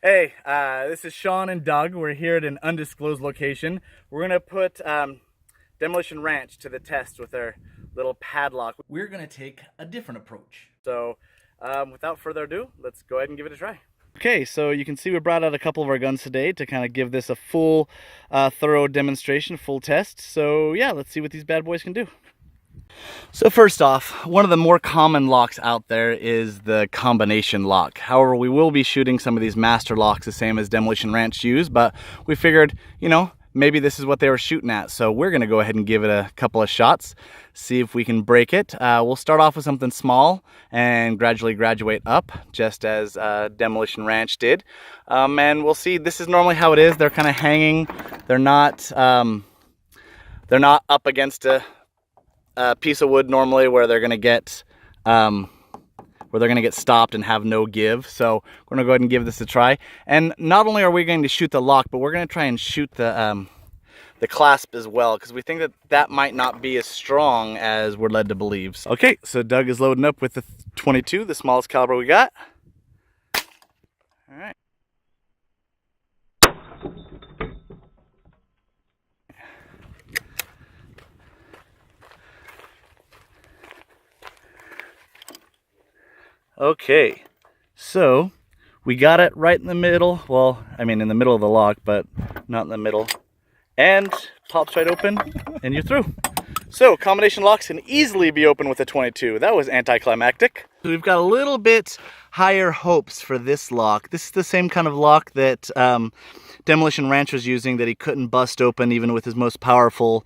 Hey, this is Sean and Doug. We're here at an undisclosed location. We're gonna put Demolition Ranch to the test with our little padlock. We're going to take a different approach. So, without further ado, let's go ahead and give it a try. Okay, so you can see we brought out a couple of our guns today to kind of give this a full, thorough demonstration, full test. So yeah, let's see what these bad boys can do. So first off, one of the more common locks out there is the combination lock. However, we will be shooting some of these master locks the same as Demolition Ranch used, but we figured, you know, maybe this is what they were shooting at. So we're gonna go ahead and give it a couple of shots, see if we can break it. We'll start off with something small and gradually graduate up, just as Demolition Ranch did. And we'll see, this is normally how it is. They're kind of hanging. They're not up against a piece of wood normally where they're gonna get stopped and have no give. So we're gonna go ahead and give this a try. And not only are we going to shoot the lock, but we're gonna try and shoot the clasp as well, because we think that that might not be as strong as we're led to believe. Okay, so Doug is loading up with the 22, the smallest caliber we got. All right. Okay, so we got it right in the middle. Well, I mean in the middle of the lock, but not in the middle. And pops right open and you're through. So combination locks can easily be opened with a 22. That was anticlimactic. So we've got a little bit higher hopes for this lock. This is the same kind of lock that Demolition Ranch was using, that he couldn't bust open even with his most powerful,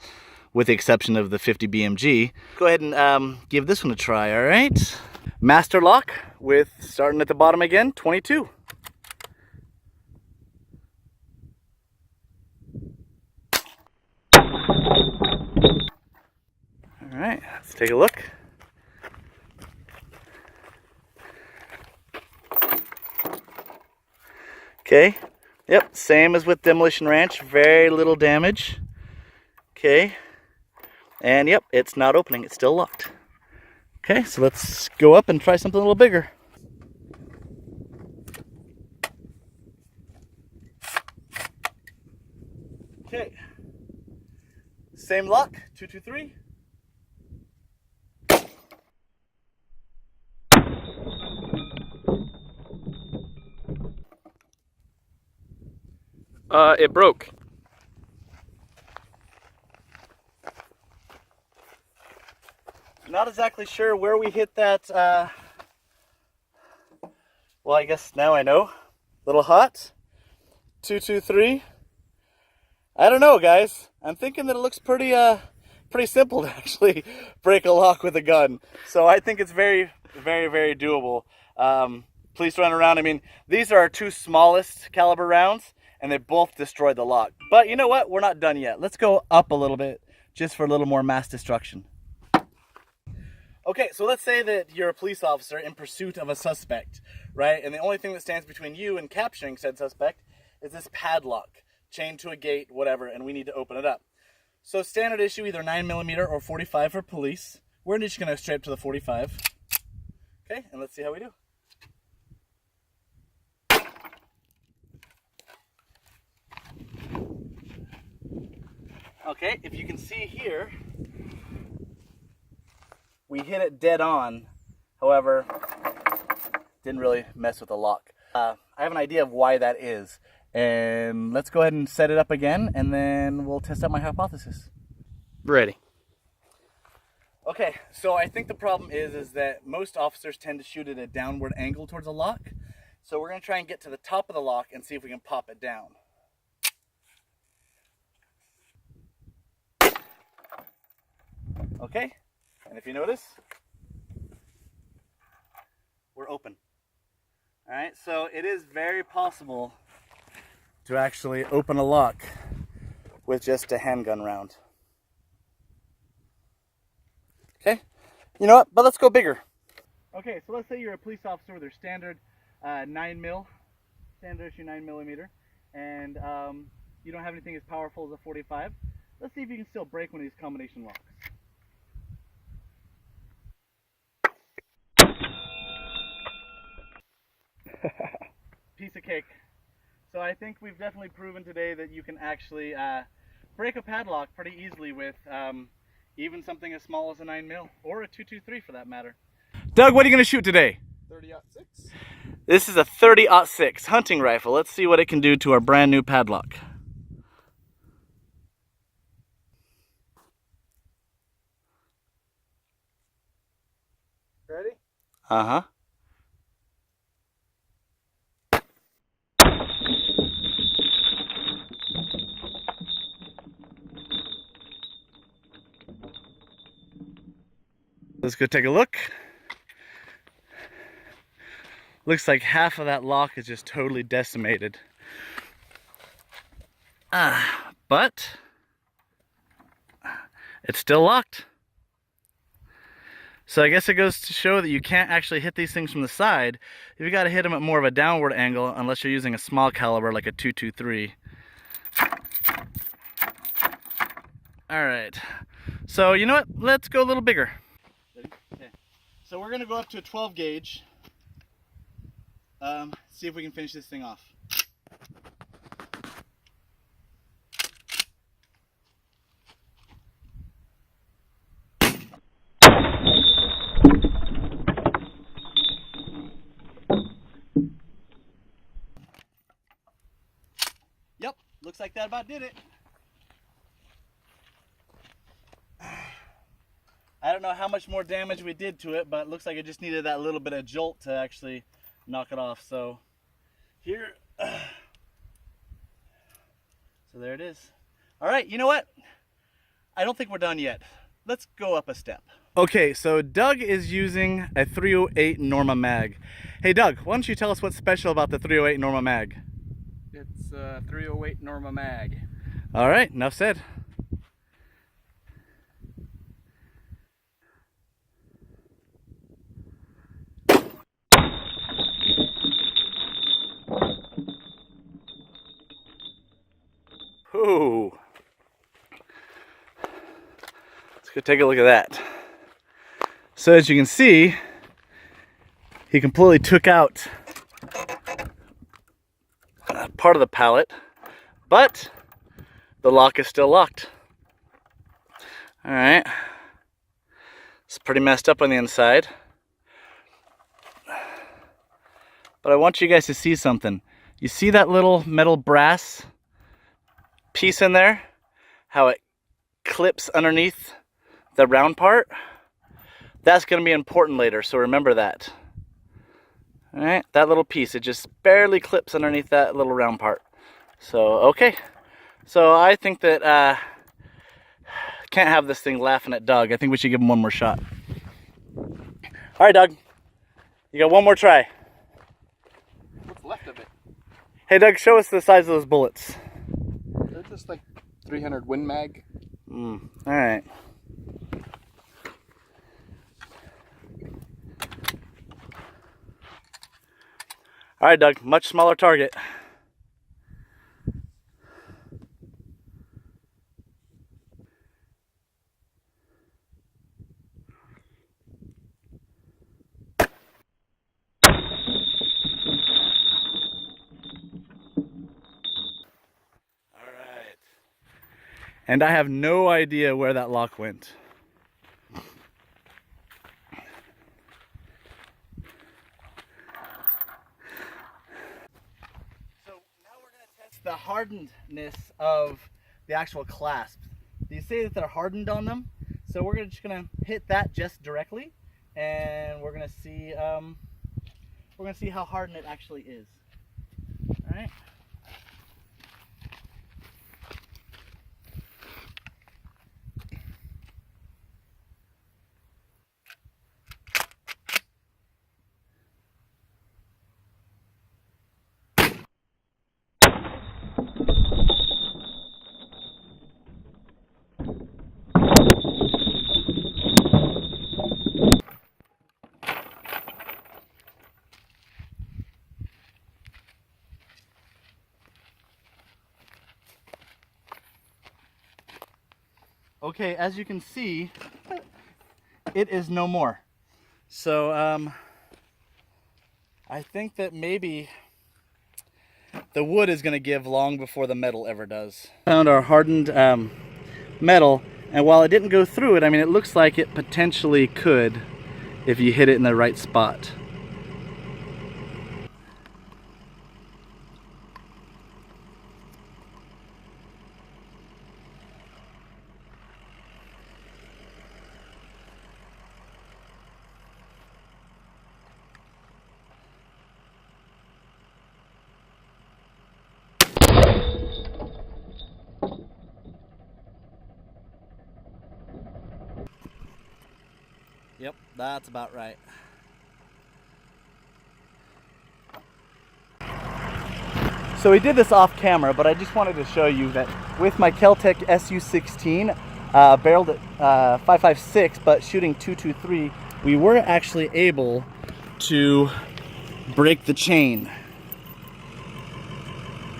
with the exception of the 50 BMG. Go ahead and give this one a try, all right? Master lock with, starting at the bottom again, 22. All right, let's take a look. Okay, yep, same as with Demolition Ranch, very little damage. Okay, and yep, it's not opening, it's still locked. Okay, so let's go up and try something a little bigger. Okay, same lock, 223. It broke. Not exactly sure where we hit that, well, I guess now I know. Little hot, 223. I don't know, guys. I'm thinking that it looks pretty simple to actually break a lock with a gun. So I think it's very, very, very doable. Please run around. I mean, these are our two smallest caliber rounds, and they both destroyed the lock. But you know what? We're not done yet. Let's go up a little bit, just for a little more mass destruction. Okay, so let's say that you're a police officer in pursuit of a suspect, right? And the only thing that stands between you and capturing said suspect is this padlock, chained to a gate, whatever, and we need to open it up. So standard issue, either 9mm or 45 for police. We're just gonna straight up to the 45. Okay, and let's see how we do. Okay, if you can see here, we hit it dead on. However, didn't really mess with the lock. I have an idea of why that is. And let's go ahead and set it up again, and then we'll test out my hypothesis. Ready. Okay, so I think the problem is that most officers tend to shoot at a downward angle towards the lock. So we're gonna try and get to the top of the lock and see if we can pop it down. Okay, and if you notice, we're open. All right, so it is very possible to actually open a lock with just a handgun round. Okay, you know what, but let's go bigger. Okay, so let's say you're a police officer with your standard 9mm, standard issue 9mm, and you don't have anything as powerful as a 45. Let's see if you can still break one of these combination locks. Piece of cake. So I think we've definitely proven today that you can actually break a padlock pretty easily with even something as small as a 9mm or a 223 for that matter. Doug, what are you going to shoot today? 30-06. This is a 30-06 hunting rifle. Let's see what it can do to our brand new padlock. Ready? Uh-huh. Let's go take a look. Looks like half of that lock is just totally decimated. But it's still locked. So I guess it goes to show that you can't actually hit these things from the side. You've got to hit them at more of a downward angle unless you're using a small caliber like a 223. All right. So you know what? Let's go a little bigger. Okay. So we're going to go up to a 12 gauge. See if we can finish this thing off. Yep, looks like that about did it. I don't know how much more damage we did to it, but it looks like it just needed that little bit of jolt to actually knock it off. So here, so there it is. All right, you know what? I don't think we're done yet. Let's go up a step. Okay, so Doug is using a 308 Norma mag. Hey Doug, why don't you tell us what's special about the 308 Norma mag? It's 308 Norma mag. All right, enough said. Ooh. Let's go take a look at that. So as you can see, he completely took out part of the pallet, but the lock is still locked. All right. It's pretty messed up on the inside. But I want you guys to see something. You see that little metal brass piece in there? How it clips underneath the round part? That's going to be important later, so remember that. All right, that little piece, it just barely clips underneath that little round part. So, okay. So I think that can't have this thing laughing at Doug. I think we should give him one more shot. All right, Doug. You got one more try. What's left of it? Hey, Doug, show us the size of those bullets. They're just like 300 Win Mag. All right. All right, Doug, much smaller target. And I have no idea where that lock went. So now we're going to test the hardenedness of the actual clasps. These say that they're hardened on them, so we're just going to hit that just directly, and we're going to see how hardened it actually is. All right. Okay, as you can see, it is no more. So I think that maybe the wood is going to give long before the metal ever does. Found our hardened metal, and while it didn't go through it, I mean, it looks like it potentially could if you hit it in the right spot. Yep, that's about right. So we did this off camera, but I just wanted to show you that with my Kel-Tec SU-16, barreled at 5.56, but shooting .223, we were actually able to break the chain.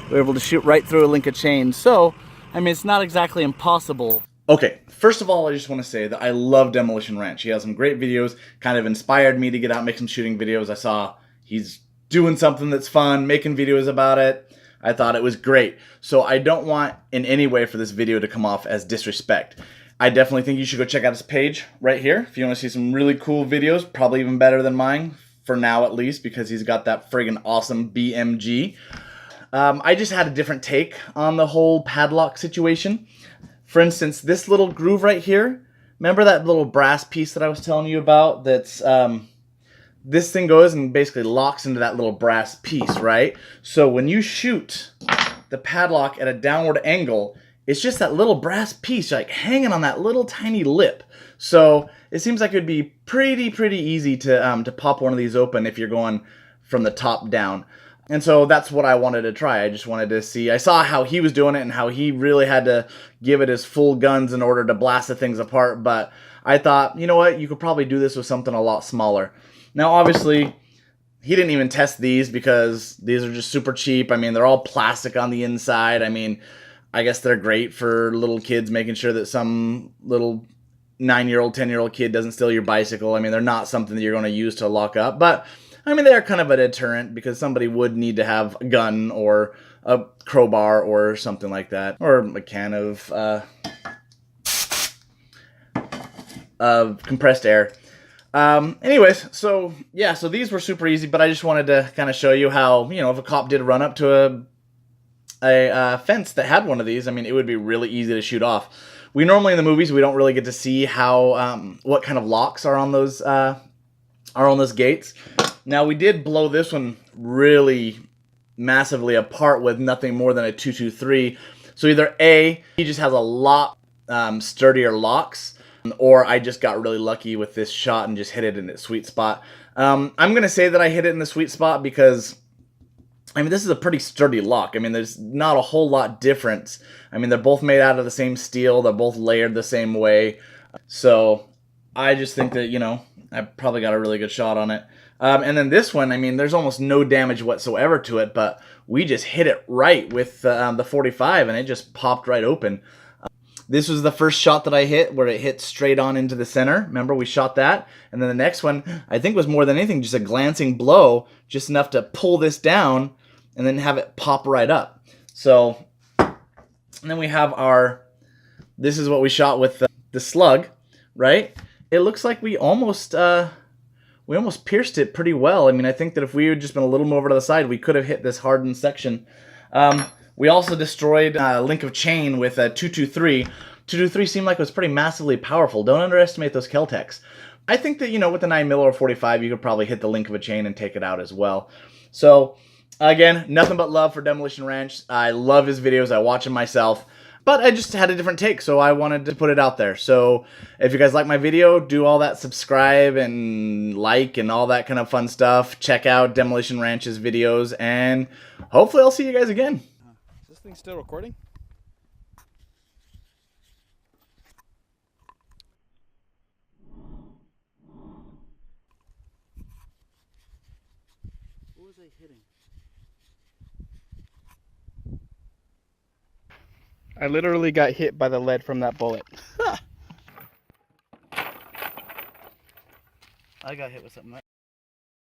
We were able to shoot right through a link of chain. So, I mean, it's not exactly impossible. Okay, first of all, I just want to say that I love Demolition Ranch. He has some great videos, kind of inspired me to get out and make some shooting videos. I saw he's doing something that's fun, making videos about it. I thought it was great. So I don't want in any way for this video to come off as disrespect. I definitely think you should go check out his page right here if you want to see some really cool videos, probably even better than mine, for now at least, because he's got that friggin' awesome BMG. I just had a different take on the whole padlock situation. For instance, this little groove right here, remember that little brass piece that I was telling you about? That's this thing goes and basically locks into that little brass piece, right? So when you shoot the padlock at a downward angle, it's just that little brass piece like hanging on that little tiny lip. So it seems like it would be pretty easy to pop one of these open if you're going from the top down. And so that's what I wanted to try. I just wanted to see, I saw how he was doing it and how he really had to give it his full guns in order to blast the things apart. But I thought, you know what, you could probably do this with something a lot smaller. Now, obviously, he didn't even test these because these are just super cheap. I mean, they're all plastic on the inside. I mean, I guess they're great for little kids, making sure that some little 9-year-old, 10-year-old kid doesn't steal your bicycle. I mean, they're not something that you're going to use to lock up. But I mean, they're kind of a deterrent because somebody would need to have a gun or a crowbar or something like that. Or a can of compressed air. Anyways, so yeah, so these were super easy, but I just wanted to kind of show you how, you know, if a cop did run up to a fence that had one of these, I mean, it would be really easy to shoot off. We normally in the movies, we don't really get to see how, what kind of locks are on those gates. Now, we did blow this one really massively apart with nothing more than a .223. So either A, he just has a lot sturdier locks, or I just got really lucky with this shot and just hit it in its sweet spot. I'm going to say that I hit it in the sweet spot because, I mean, this is a pretty sturdy lock. I mean, there's not a whole lot difference. I mean, they're both made out of the same steel. They're both layered the same way. So I just think that, you know, I probably got a really good shot on it. And then this one, I mean, there's almost no damage whatsoever to it, but we just hit it right with the 45, and it just popped right open. This was the first shot that I hit where it hit straight on into the center. Remember, we shot that. And then the next one, I think, was more than anything just a glancing blow, just enough to pull this down and then have it pop right up. So, and then we have our, this is what we shot with the slug, right? It looks like we almost pierced it pretty well. I mean, I think that if we had just been a little more over to the side, we could have hit this hardened section. We also destroyed a link of chain with a .223. .223 seemed like it was pretty massively powerful. Don't underestimate those Kel-Tecs. I think that, you know, with the 9mm or 45, you could probably hit the link of a chain and take it out as well. So, again, nothing but love for Demolition Ranch. I love his videos. I watch them myself. But I just had a different take, so I wanted to put it out there. So if you guys like my video, do all that subscribe and like and all that kind of fun stuff. Check out Demolition Ranch's videos, and hopefully I'll see you guys again. Is this thing still recording? What was I hitting? I literally got hit by the lead from that bullet. I got hit with something.